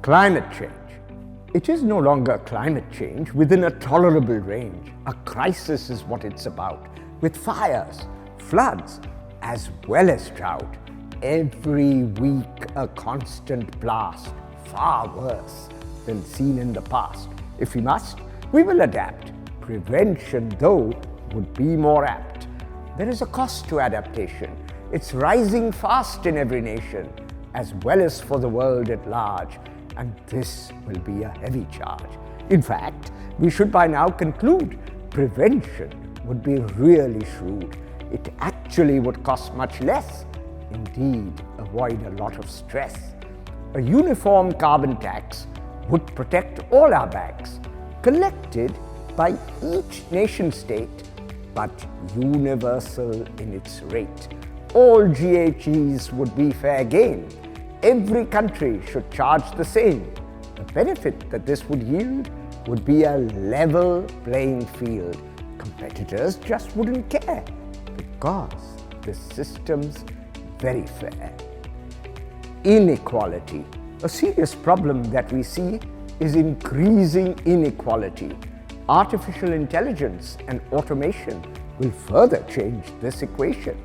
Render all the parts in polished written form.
Climate change. It is no longer climate change within a tolerable range. A crisis is what it's about, with fires, floods, as well as drought. Every week a constant blast, far worse than seen in the past. If we must, we will adapt. Prevention, though, would be more apt. There is a cost to adaptation. It's rising fast in every nation, as well as for the world at large, and this will be a heavy charge. In fact, we should by now conclude prevention would be really shrewd. It actually would cost much less. Indeed, avoid a lot of stress. A uniform carbon tax would protect all our bags, collected by each nation-state, but universal in its rate. All GHGs would be fair game. Every country should charge the same. The benefit that this would yield would be a level playing field. Competitors just wouldn't care because the system's very fair. Inequality. A serious problem that we see is increasing inequality. Artificial intelligence and automation will further change this equation.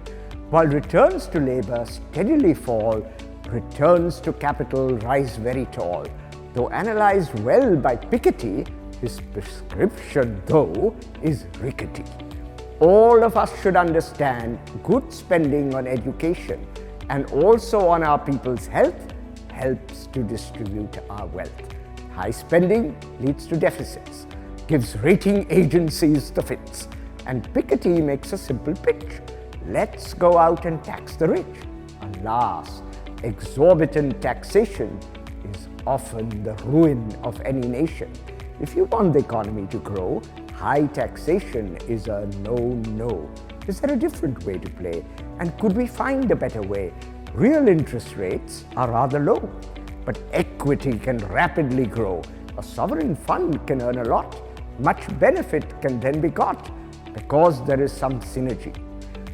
While returns to labor steadily fall, returns to capital rise very tall. Though analyzed well by Piketty, his prescription, though, is rickety. All of us should understand good spending on education and also on our people's health helps to distribute our wealth. High spending leads to deficits, gives rating agencies the fits, and Piketty makes a simple pitch. Let's go out and tax the rich. Alas, exorbitant taxation is often the ruin of any nation. If you want the economy to grow, high taxation is a no-no. Is there a different way to play? And could we find a better way? Real interest rates are rather low, but equity can rapidly grow. A sovereign fund can earn a lot. Much benefit can then be got because there is some synergy.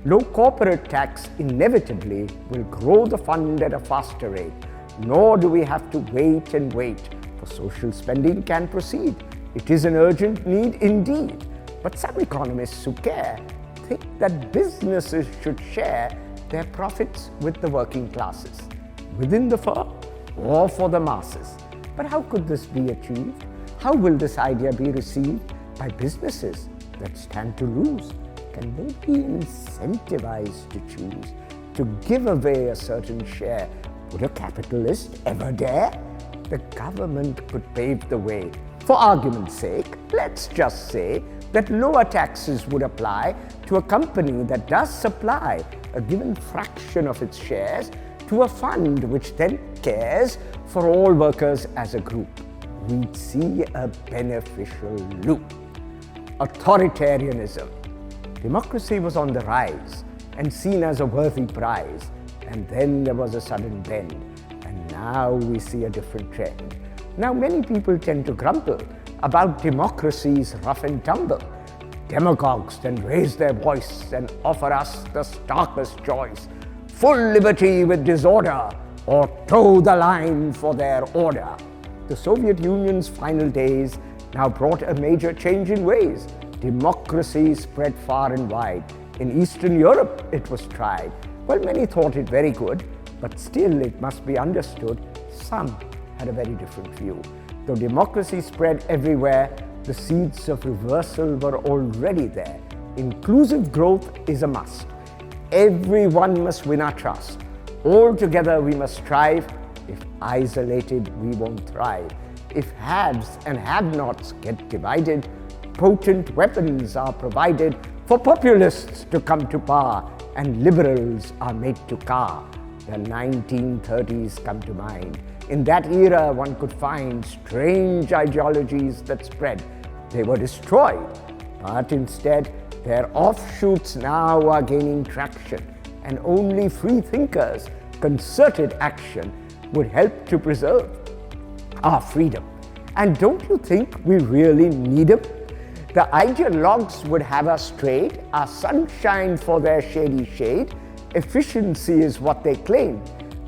Low corporate tax inevitably will grow the fund at a faster rate, nor do we have to wait and wait, for social spending can proceed. It is an urgent need indeed, but some economists who care think that businesses should share their profits with the working classes, within the firm or for the masses. But how could this be achieved? How will this idea be received by businesses that stand to lose? Can they be incentivized to choose to give away a certain share? Would a capitalist ever dare? The government could pave the way. For argument's sake, let's just say that lower taxes would apply to a company that does supply a given fraction of its shares to a fund which then cares for all workers as a group. We'd see a beneficial loop. Authoritarianism. Democracy was on the rise and seen as a worthy prize, and then there was a sudden bend, and now we see a different trend. Now many people tend to grumble about democracy's rough and tumble. Demagogues then raise their voice and offer us the starkest choice: full liberty with disorder, or toe the line for their order. The Soviet Union's final days now brought a major change in ways. Democracy spread far and wide. In Eastern Europe it was tried. Well, many thought it very good, but still it must be understood some had a very different view. Though democracy spread everywhere, the seeds of reversal were already there. Inclusive growth is a must. Everyone must win our trust. All together we must strive. If isolated, we won't thrive. If haves and have-nots get divided, potent weapons are provided for populists to come to power, and liberals are made to cower. The 1930s come to mind. In that era, one could find strange ideologies that spread. They were destroyed, but instead, their offshoots now are gaining traction, and only free thinkers' concerted action would help to preserve our freedom. And don't you think we really need them? The ideologues would have us trade our sunshine for their shady shade. Efficiency is what they claim,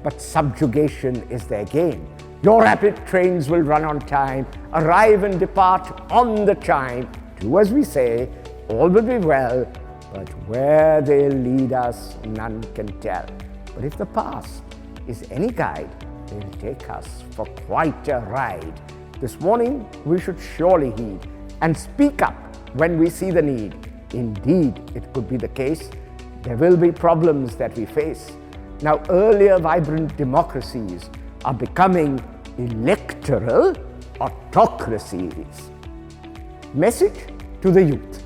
but subjugation is their game. Your rapid trains will run on time, arrive and depart on the chime. Do as we say, all will be well, but where they'll lead us, none can tell. But if the past is any guide, they'll take us for quite a ride. This warning we should surely heed and speak up when we see the need. Indeed, it could be the case. There will be problems that we face. Now, earlier vibrant democracies are becoming electoral autocracies. Message to the youth.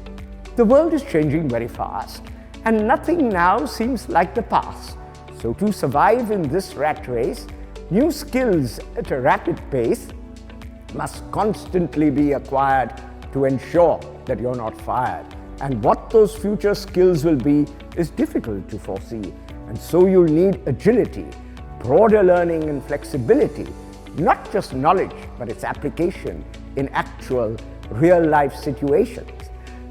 The world is changing very fast, and nothing now seems like the past. So to survive in this rat race, new skills at a rapid pace must constantly be acquired to ensure that you're not fired. And what those future skills will be is difficult to foresee. And so you'll need agility, broader learning and flexibility, not just knowledge, but its application in actual real-life situations.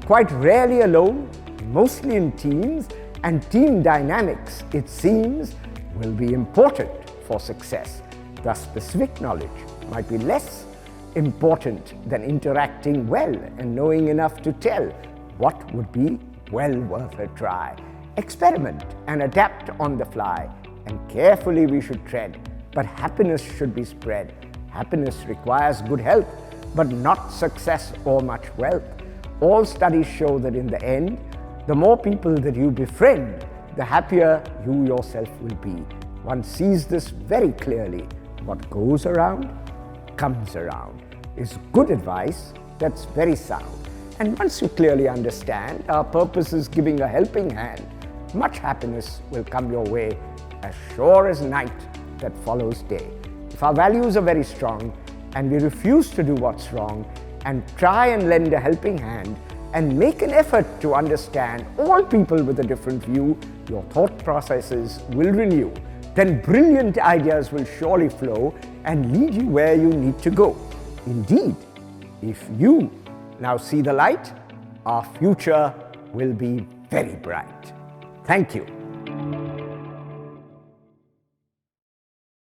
Quite rarely alone, mostly in teams, and team dynamics, it seems, will be important for success. Thus, specific knowledge might be less important than interacting well and knowing enough to tell what would be well worth a try. Experiment and adapt on the fly, and carefully we should tread, but happiness should be spread. Happiness requires good health, but not success or much wealth. All studies show that in the end, the more people that you befriend, the happier you yourself will be. One sees this very clearly. What goes around, comes around, is good advice that's very sound. And once you clearly understand our purpose is giving a helping hand, much happiness will come your way, as sure as night that follows day. If our values are very strong and we refuse to do what's wrong and try and lend a helping hand and make an effort to understand all people with a different view, your thought processes will renew. Then brilliant ideas will surely flow and lead you where you need to go. Indeed, if you now see the light, our future will be very bright. Thank you.